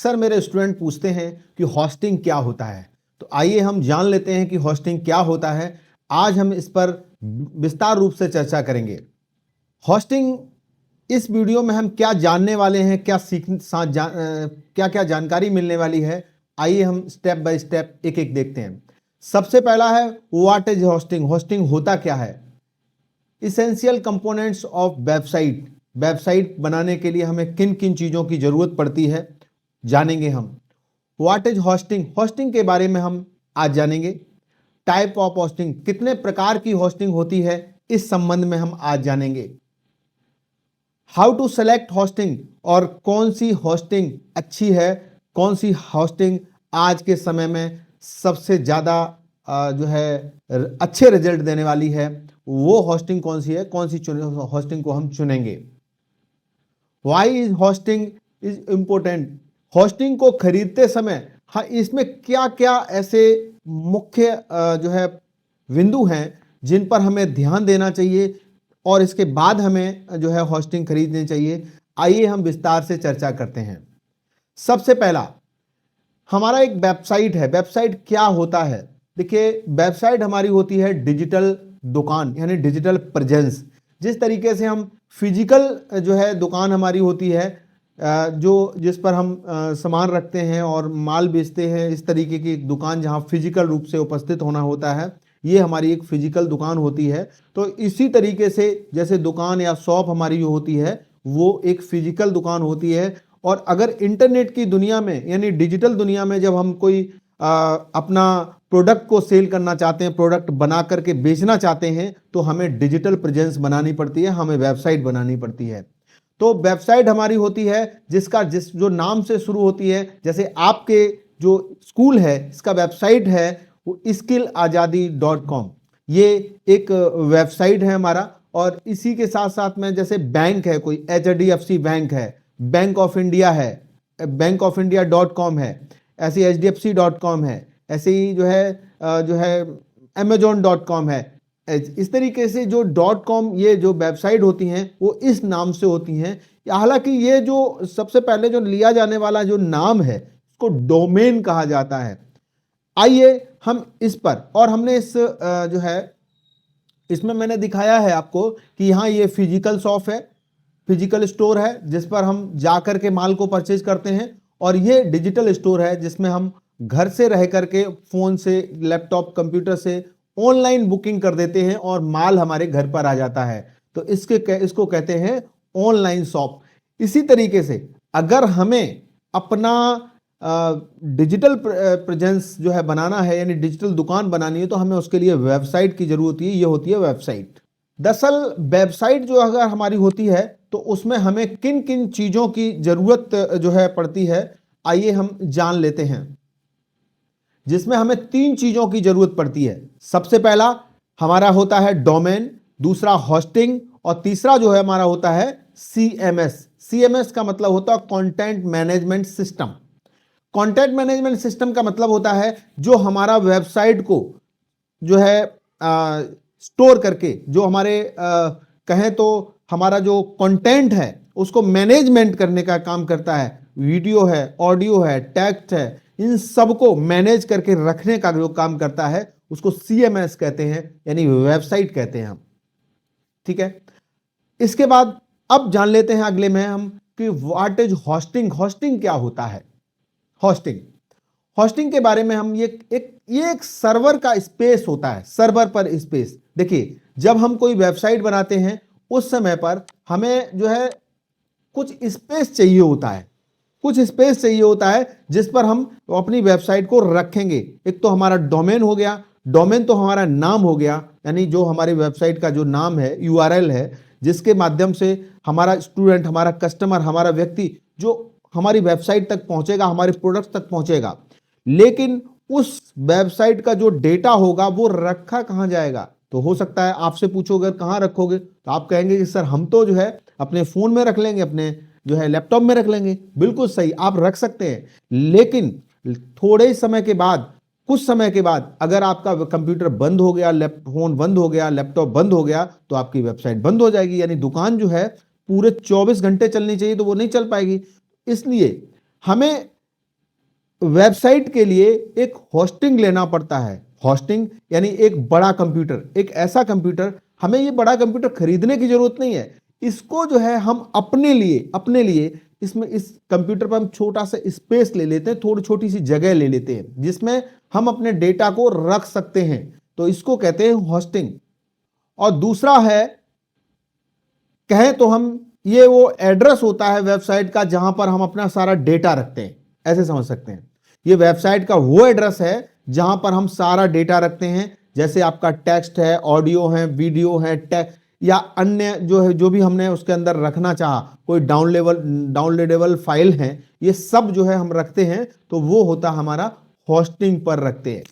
अक्सर मेरे स्टूडेंट पूछते हैं कि होस्टिंग क्या होता है। तो आइए हम जान लेते हैं कि होस्टिंग क्या होता है। आज हम इस पर विस्तार रूप से चर्चा करेंगे। होस्टिंग, इस वीडियो में हम क्या जानने वाले हैं, क्या क्या जानकारी मिलने वाली है, आइए हम स्टेप बाय स्टेप एक एक देखते हैं। सबसे पहला है व्हाट इज होस्टिंग। होस्टिंग होता क्या है? Essential components of website. Website बनाने के लिए हमें किन किन चीज़ों की ज़रूरत पड़ती है, जानेंगे हम। व्हाट इज होस्टिंग, होस्टिंग के बारे में हम आज जानेंगे। टाइप ऑफ होस्टिंग, कितने प्रकार की होस्टिंग होती है, इस संबंध में हम आज जानेंगे। हाउ टू सेलेक्ट होस्टिंग, और कौन सी होस्टिंग अच्छी है, कौन सी होस्टिंग आज के समय में सबसे ज़्यादा जो है अच्छे रिजल्ट देने वाली है, वो होस्टिंग कौन सी है, कौन सी होस्टिंग को हम चुनेंगे। Why is hosting is important, hosting को खरीदते समय हाँ इसमें क्या क्या ऐसे मुख्य जो है बिंदु हैं जिन पर हमें ध्यान देना चाहिए और इसके बाद हमें जो है होस्टिंग खरीदनी चाहिए, आइए हम विस्तार से चर्चा करते हैं। सबसे पहला हमारा एक वेबसाइट है। वेबसाइट क्या होता है? देखिए, वेबसाइट हमारी होती है डिजिटल दुकान, यानी डिजिटल प्रेजेंस। जिस तरीके से हम फिजिकल जो है दुकान हमारी होती है, जिस पर हम सामान रखते हैं और माल बेचते हैं, इस तरीके की एक दुकान जहां फिजिकल रूप से उपस्थित होना होता है, ये हमारी एक फिजिकल दुकान होती है। तो इसी तरीके से जैसे दुकान या शॉप हमारी जो होती है वो एक फिजिकल दुकान होती है। और अगर इंटरनेट की दुनिया में यानी डिजिटल दुनिया में जब हम कोई अपना प्रोडक्ट को सेल करना चाहते हैं, प्रोडक्ट बना करके बेचना चाहते हैं, तो हमें डिजिटल प्रेजेंस बनानी पड़ती है, हमें वेबसाइट बनानी पड़ती है। तो वेबसाइट हमारी होती है जिस जो नाम से शुरू होती है, जैसे आपके जो स्कूल है इसका वेबसाइट है वो skillazadi.com, ये एक वेबसाइट है हमारा। और इसी के साथ साथ में जैसे बैंक है, कोई HDFC बैंक है, बैंक ऑफ इंडिया है, बैंक ऑफ इंडिया .com है, ऐसे HDFC.com है, ऐसे ही जो है Amazon.com है। इस तरीके से जो .com ये जो वेबसाइट होती हैं वो इस नाम से होती हैं। हालांकि ये जो सबसे पहले जो लिया जाने वाला जो नाम है उसको डोमेन कहा जाता है। आइए हम इस पर, और हमने इस जो है इसमें मैंने दिखाया है आपको कि यहाँ ये फिजिकल शॉप है, फिजिकल स्टोर है जिस पर हम जाकर के माल को परचेज करते हैं, और ये डिजिटल स्टोर है जिसमें हम घर से रह करके फोन से, लैपटॉप, कंप्यूटर से ऑनलाइन बुकिंग कर देते हैं और माल हमारे घर पर आ जाता है। तो इसको कहते हैं ऑनलाइन शॉप। इसी तरीके से अगर हमें अपना डिजिटल प्रेजेंस जो है बनाना है, यानी डिजिटल दुकान बनानी है, तो हमें उसके लिए वेबसाइट की जरूरत है। ये होती है वेबसाइट। दरअसल वेबसाइट जो अगर हमारी होती है तो उसमें हमें किन किन चीजों की जरूरत जो है पड़ती है, आइए हम जान लेते हैं। जिसमें हमें 3 चीजों की जरूरत पड़ती है। सबसे पहला हमारा होता है डोमेन, दूसरा होस्टिंग, और तीसरा जो है हमारा होता है CMS। CMS का मतलब होता है content management system. Content management system का मतलब होता है जो हमारा वेबसाइट को जो है स्टोर करके, जो हमारे कहें तो हमारा जो कंटेंट है उसको मैनेजमेंट करने का काम करता है। वीडियो है, ऑडियो है, टेक्स्ट है, इन सबको मैनेज करके रखने का जो काम करता है उसको CMS कहते हैं, यानी वेबसाइट कहते हैं हम। ठीक है, इसके बाद अब जान लेते हैं अगले में हम कि व्हाट इज होस्टिंग। होस्टिंग क्या होता है? होस्टिंग के बारे में हम ये एक सर्वर का स्पेस होता है, सर्वर पर स्पेस। देखिए, जब हम कोई वेबसाइट बनाते हैं उस समय पर हमें जो है कुछ स्पेस चाहिए होता है, कुछ स्पेस चाहिए होता है जिस पर हम अपनी वेबसाइट को रखेंगे। एक तो हमारा डोमेन हो गया, डोमेन तो हमारा नाम हो गया, यानी जो हमारी वेबसाइट का जो नाम है, URL है, जिसके माध्यम से हमारा स्टूडेंट, हमारा कस्टमर, हमारा व्यक्ति जो हमारी वेबसाइट तक पहुंचेगा, हमारे प्रोडक्ट तक पहुंचेगा। लेकिन उस वेबसाइट का जो डेटा होगा वो रखा कहां जाएगा? तो हो सकता है आपसे पूछोगे कहां रखोगे, तो आप कहेंगे कि सर हम तो जो है अपने फोन में रख लेंगे, अपने जो है लैपटॉप में रख लेंगे। बिल्कुल सही, आप रख सकते हैं, लेकिन थोड़े समय के बाद, कुछ समय के बाद अगर आपका कंप्यूटर बंद हो गया, फोन बंद हो गया, लैपटॉप बंद हो गया, तो आपकी वेबसाइट बंद हो जाएगी। यानी दुकान जो है पूरे 24 घंटे चलनी चाहिए तो वो नहीं चल पाएगी। इसलिए हमें वेबसाइट के लिए एक होस्टिंग लेना पड़ता है। होस्टिंग यानी एक बड़ा कंप्यूटर, एक ऐसा कंप्यूटर, हमें ये बड़ा कंप्यूटर खरीदने की जरूरत नहीं है। इसको जो है हम अपने लिए इसमें इस कंप्यूटर पर हम छोटा सा स्पेस ले लेते हैं, थोड़ी छोटी सी जगह ले लेते हैं जिसमें हम अपने डेटा को रख सकते हैं, तो इसको कहते हैं होस्टिंग। और दूसरा है, कहें तो हम, ये वो एड्रेस होता है वेबसाइट का जहां पर हम अपना सारा डेटा रखते हैं, ऐसे समझ सकते हैं। ये वेबसाइट का वो एड्रेस है जहां पर हम सारा डेटा रखते हैं, जैसे आपका टेक्स्ट है, ऑडियो है, वीडियो है, या अन्य जो है, जो भी हमने उसके अंदर रखना चाहा, कोई डाउनलोडेबल फाइल है, ये सब जो है हम रखते हैं, तो वो होता हमारा होस्टिंग पर रखते हैं।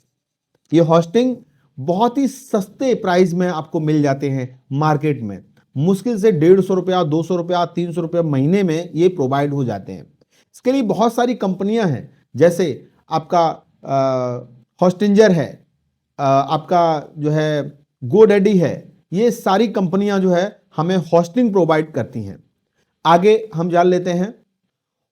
ये होस्टिंग बहुत ही सस्ते प्राइस में आपको मिल जाते हैं मार्केट में, मुश्किल से 150 रुपया, 200 रुपया, 300 रुपया महीने में ये प्रोवाइड हो जाते हैं। इसके लिए बहुत सारी कंपनियां हैं, जैसे आपका होस्टिंजर है, आपका जो है गोडैडी है, ये सारी कंपनियां जो है हमें होस्टिंग प्रोवाइड करती हैं। आगे हम जान लेते हैं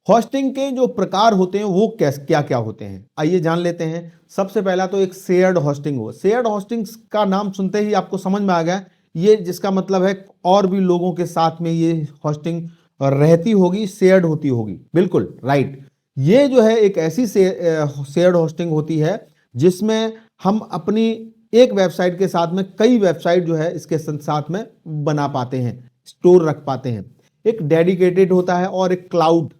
होस्टिंग के जो प्रकार होते हैं वो क्या क्या होते हैं, आइए जान लेते हैं। सबसे पहला तो एक शेयर्ड होस्टिंग हो। शेयर्ड होस्टिंग का नाम सुनते ही आपको समझ में आ गया, ये जिसका मतलब है और भी लोगों के साथ में ये होस्टिंग रहती होगी, शेयर्ड होती होगी, बिल्कुल राइट। ये जो है एक ऐसी शेयर्ड होस्टिंग होती है जिसमें हम अपनी एक वेबसाइट के साथ में कई वेबसाइट जो है इसके साथ में बना पाते हैं, स्टोर रख पाते हैं। एक डेडिकेटेड होता है और एक क्लाउड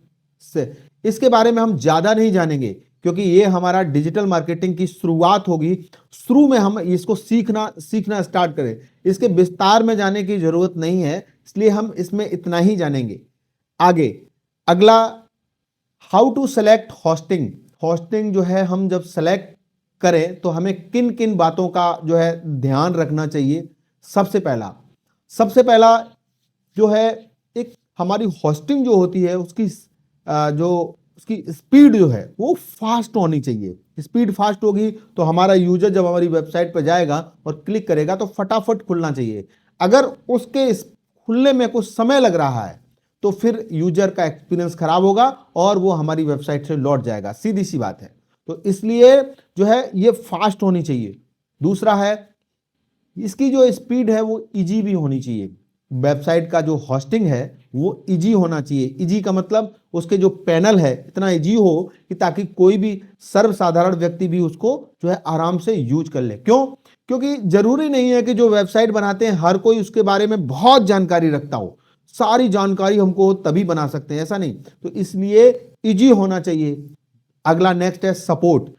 से, इसके बारे में हम ज्यादा नहीं जानेंगे क्योंकि ये हमारा डिजिटल मार्केटिंग की शुरुआत होगी। शुरू में हम इसको सीखना स्टार्ट करें, इसके विस्तार में जाने की जरूरत नहीं है, इसलिए हम इसमें इतना ही जानेंगे। आगे अगला, how to select hosting. Hosting जो है हम जब सेलेक्ट करें तो हमें किन किन बातों का जो है ध्यान रखना चाहिए। सबसे पहला जो है, एक हमारी होस्टिंग जो होती है उसकी उसकी स्पीड जो है वो फास्ट होनी चाहिए। स्पीड फास्ट होगी तो हमारा यूजर जब हमारी वेबसाइट पर जाएगा और क्लिक करेगा तो फटाफट खुलना चाहिए। अगर उसके खुलने में कुछ समय लग रहा है तो फिर यूजर का एक्सपीरियंस खराब होगा और वो हमारी वेबसाइट से लौट जाएगा, सीधी सी बात है। तो इसलिए जो है ये फास्ट होनी चाहिए। दूसरा है, इसकी जो स्पीड है वो इजी भी होनी चाहिए। वेबसाइट का जो होस्टिंग है वो इजी होना चाहिए। इजी का मतलब उसके जो पैनल है इतना इजी हो कि ताकि कोई भी सर्वसाधारण व्यक्ति भी उसको जो है आराम से यूज कर ले। क्यों? क्योंकि जरूरी नहीं है कि जो वेबसाइट बनाते हैं हर कोई उसके बारे में बहुत जानकारी रखता हो। सारी जानकारी हमको तभी बना सकते हैं, ऐसा नहीं। तो इसलिए इजी होना चाहिए। अगला नेक्स्ट है सपोर्ट।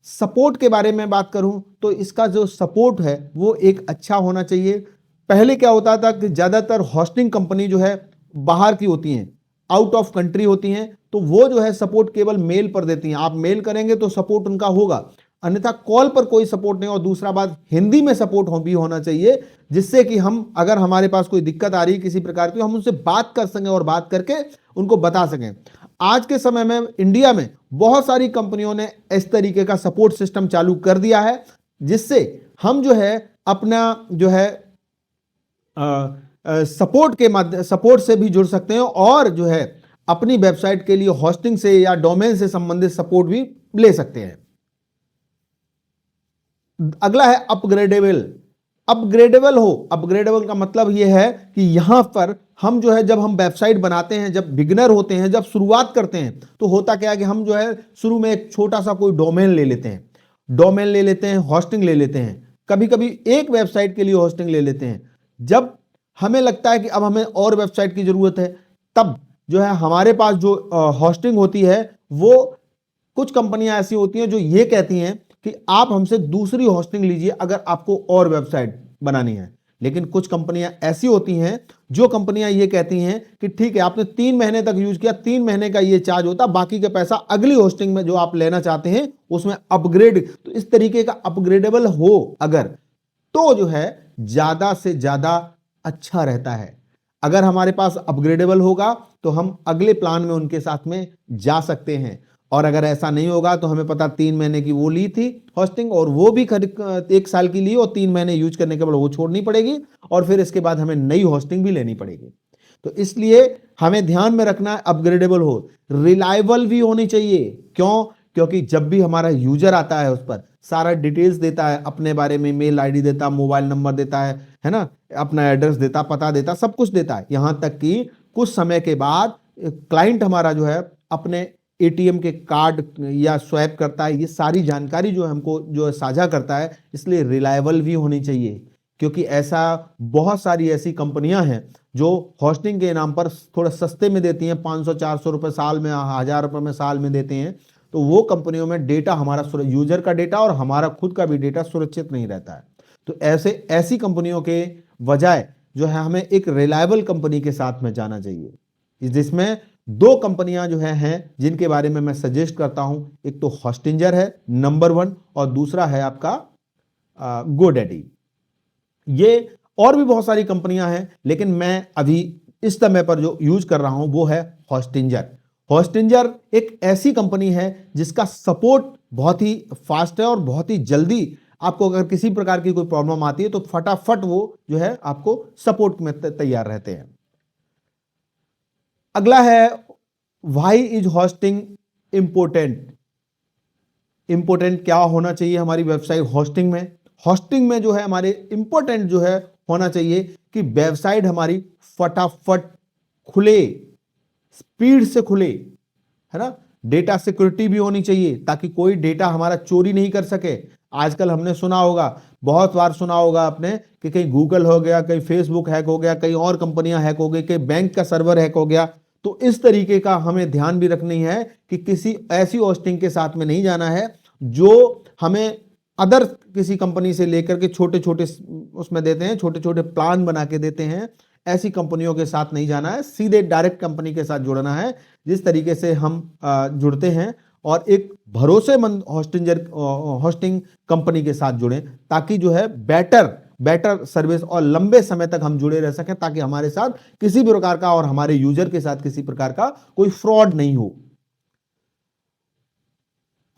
सपोर्ट के बारे में बात करूं तो इसका जो सपोर्ट है वो एक अच्छा होना चाहिए। पहले क्या होता था कि ज्यादातर होस्टिंग कंपनी जो है बाहर की होती हैं, आउट ऑफ कंट्री होती हैं, तो वो जो है सपोर्ट केवल मेल पर देती हैं। आप मेल करेंगे तो सपोर्ट उनका होगा, अन्यथा कॉल पर कोई सपोर्ट नहीं। और दूसरा बात, हिंदी में सपोर्ट भी होना चाहिए, जिससे कि हम, अगर हमारे पास कोई दिक्कत आ रही है किसी प्रकार की, हम उनसे बात कर सकें और बात करके उनको बता सकें। आज के समय में इंडिया में बहुत सारी कंपनियों ने इस तरीके का सपोर्ट सिस्टम चालू कर दिया है, जिससे हम जो है अपना जो है सपोर्ट से भी जुड़ सकते हैं और जो है अपनी वेबसाइट के लिए होस्टिंग से या डोमेन से संबंधित सपोर्ट भी ले सकते हैं। अगला है अपग्रेडेबल। अपग्रेडेबल का मतलब यह है कि यहां पर हम जो है, जब हम वेबसाइट बनाते हैं, जब बिगिनर होते हैं, जब शुरुआत करते हैं, तो होता क्या है कि हम जो है शुरू में एक छोटा सा कोई डोमेन ले लेते हैं, होस्टिंग ले लेते हैं, कभी कभी एक वेबसाइट के लिए होस्टिंग ले लेते हैं। जब हमें लगता है कि अब हमें और वेबसाइट की जरूरत है, तब जो है हमारे पास जो होस्टिंग होती है, वो कुछ कंपनियां ऐसी होती हैं जो ये कहती हैं कि आप हमसे दूसरी होस्टिंग लीजिए अगर आपको और वेबसाइट बनानी है। लेकिन कुछ कंपनियां ऐसी होती हैं जो कंपनियां ये कहती हैं कि ठीक है, आपने 3 महीने तक यूज किया, 3 महीने का ये चार्ज होता, बाकी का पैसा अगली होस्टिंग में जो आप लेना चाहते हैं उसमें अपग्रेड। तो इस तरीके का अपग्रेडेबल हो अगर, तो जो है ज्यादा से ज्यादा अच्छा रहता है। अगर हमारे पास अपग्रेडेबल होगा तो हम अगले प्लान में उनके साथ में जा सकते हैं, और अगर ऐसा नहीं होगा तो हमें पता 3 महीने की वो ली थी होस्टिंग, और वो भी 1 साल की ली, और 3 महीने यूज करने के बाद वो छोड़नी पड़ेगी, और फिर इसके बाद हमें नई होस्टिंग भी लेनी पड़ेगी। तो इसलिए हमें ध्यान में रखना है अपग्रेडेबल हो, रिलायबल भी होनी चाहिए। क्यों? क्योंकि जब भी हमारा यूजर आता है उस पर सारा डिटेल्स देता है, अपने बारे में मेल आईडी देता, मोबाइल नंबर देता है ना, अपना एड्रेस देता, पता देता, सब कुछ देता है। यहां तक कि कुछ समय के बाद क्लाइंट हमारा जो है अपने एटीएम के कार्ड या स्वैप करता है, ये सारी जानकारी जो हमको जो है साझा करता है। इसलिए रिलायबल भी होनी चाहिए, क्योंकि ऐसा बहुत सारी ऐसी कंपनियां हैं जो होस्टिंग के नाम पर थोड़ा सस्ते में देती हैं, 500-400 रुपए साल में, 1000 रुपए में साल में देते हैं। तो वो कंपनियों में डेटा हमारा, यूजर का डेटा और हमारा खुद का भी डेटा सुरक्षित नहीं रहता है। तो ऐसी कंपनियों के बजाय जो है हमें एक रिलायबल कंपनी के साथ में जाना चाहिए, जिसमें दो कंपनियां जो हैं जिनके बारे में मैं सजेस्ट करता हूं। एक तो हॉस्टिंजर है नंबर 1 और दूसरा है आपका गोडैडी। ये और भी बहुत सारी कंपनियां हैं, लेकिन मैं अभी इस समय पर जो यूज कर रहा हूं वो है हॉस्टिंजर। हॉस्टिंजर एक ऐसी कंपनी है जिसका सपोर्ट बहुत ही फास्ट है और बहुत ही जल्दी, आपको अगर किसी प्रकार की कोई प्रॉब्लम आती है तो फटाफट वो जो है आपको सपोर्ट में तैयार रहते हैं। अगला है, why is hosting important. Important क्या होना चाहिए हमारी वेबसाइट होस्टिंग में? होस्टिंग में जो है हमारे इंपोर्टेंट जो है होना चाहिए कि वेबसाइट हमारी फटाफट खुले, स्पीड से खुले, है ना। डेटा सिक्योरिटी भी होनी चाहिए ताकि कोई डेटा हमारा चोरी नहीं कर सके। आजकल हमने सुना होगा, बहुत बार सुना होगा आपने कि कहीं गूगल हो गया, कहीं फेसबुक हैक हो गया, कहीं और कंपनियां हैक हो गई, कहीं बैंक का सर्वर हैक हो गया। तो इस तरीके का हमें ध्यान भी रखनी है कि किसी ऐसी होस्टिंग के साथ में नहीं जाना है जो हमें अदर किसी कंपनी से लेकर के छोटे छोटे उसमें देते हैं, छोटे छोटे प्लान बना के देते हैं। ऐसी कंपनियों के साथ नहीं जाना है, सीधे डायरेक्ट कंपनी के साथ जुड़ना है। जिस तरीके से हम जुड़ते हैं और एक भरोसेमंद होस्टिंग कंपनी के साथ जुड़ें, ताकि जो है बेटर सर्विस और लंबे समय तक हम जुड़े रह सकें, ताकि हमारे साथ किसी भी प्रकार का और हमारे यूजर के साथ किसी प्रकार का कोई फ्रॉड नहीं हो।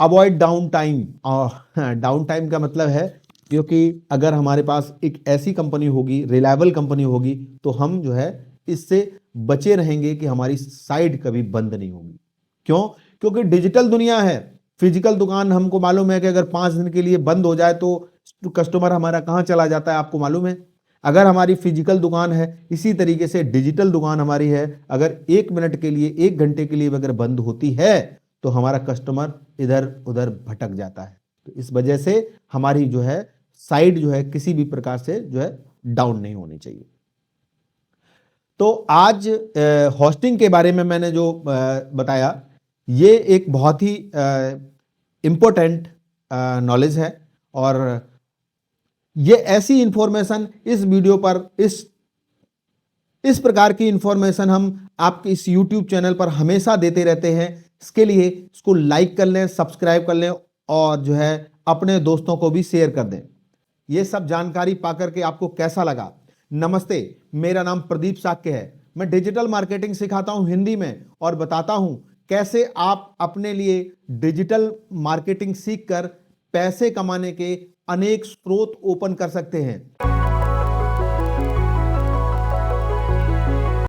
Avoid down time. Down time का मतलब है, क्योंकि अगर हमारे पास एक ऐसी कंपनी होगी, रिलायबल कंपनी होगी, तो हम जो है इससे बचे रहेंगे कि हमारी साइट कभी बंद नहीं होगी। क्यों? क्योंकि डिजिटल दुनिया है। फिजिकल दुकान हमको मालूम है कि अगर 5 दिन के लिए बंद हो जाए तो कस्टमर हमारा कहां चला जाता है, आपको मालूम है। अगर हमारी फिजिकल दुकान है, इसी तरीके से डिजिटल दुकान हमारी है, अगर 1 मिनट के लिए, 1 घंटे के लिए अगर बंद होती है तो हमारा कस्टमर इधर उधर भटक जाता है। तो इस वजह से हमारी जो है साइट जो है किसी भी प्रकार से जो है डाउन नहीं होनी चाहिए। तो आज होस्टिंग के बारे में मैंने जो बताया, ये एक बहुत ही इंपॉर्टेंट नॉलेज है। और ये ऐसी इंफॉर्मेशन इस वीडियो पर, इस प्रकार की इंफॉर्मेशन हम आपके इस YouTube चैनल पर हमेशा देते रहते हैं। इसके लिए इसको लाइक कर लें, सब्सक्राइब कर लें और जो है अपने दोस्तों को भी शेयर कर दें। ये सब जानकारी पाकर के आपको कैसा लगा? नमस्ते, मेरा नाम प्रदीप साक्य है। मैं डिजिटल मार्केटिंग सिखाता हूं हिंदी में और बताता हूं कैसे आप अपने लिए डिजिटल मार्केटिंग सीखकर पैसे कमाने के अनेक स्रोत ओपन कर सकते हैं।